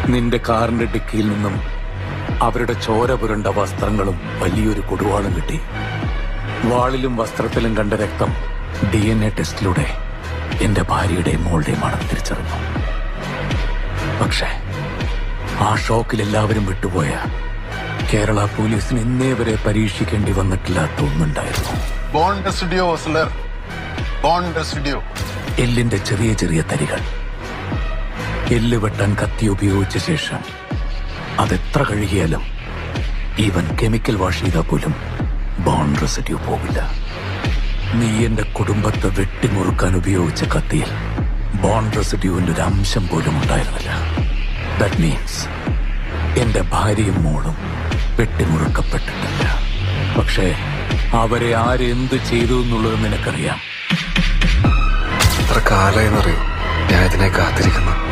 നിന്റെ കാറിന്റെ ഡിക്കിയിൽ നിന്നും അവരുടെ ചോര പുരണ്ട വസ്ത്രങ്ങളും വലിയൊരു കൊടുവാളും കിട്ടി. വാളിലും വസ്ത്രത്തിലും കണ്ട രക്തം DNA ടെസ്റ്റിലൂടെ എന്റെ ഭാര്യയുടെയും മോളുടെയുമാണെന്ന് തിരിച്ചറിഞ്ഞു. പക്ഷേ ആ ഷോക്കിൽ എല്ലാവരും വിട്ടുപോയ കേരള പോലീസിന് ഇന്നേ വരെ പരീക്ഷിക്കേണ്ടി വന്നിട്ടില്ലാത്ത ഒന്നുണ്ടായിരുന്നു. എല്ലിന്റെ ചെറിയ ചെറിയ തരികൾ. എല്ല് വെട്ടാൻ കത്തി ഉപയോഗിച്ച ശേഷം അതെത്ര കഴുകിയാലും ഈവൻ കെമിക്കൽ വാഷ് ചെയ്താൽ പോലും ബോൺ റെസിഡ്യൂ പോകില്ല. നീ എന്റെ കുടുംബത്തെ വെട്ടിമുറുക്കാൻ ഉപയോഗിച്ച കത്തിയിൽ ബോൺ റെസിഡ്യൂവിന്റെ ഒരു അംശം പോലും ഉണ്ടായിരുന്നില്ല. ദാറ്റ് മീൻസ് എന്റെ ഭാര്യയും മോളും വെട്ടിമുറുക്കപ്പെട്ടിട്ടില്ല. പക്ഷേ അവരെ ആരെന്ത് ചെയ്തു എന്നുള്ളത് നിനക്കറിയാം. എത്ര കാലമെന്നറിയോ ഞാൻ ഇതിനെ കാത്തിരിക്കുന്നു.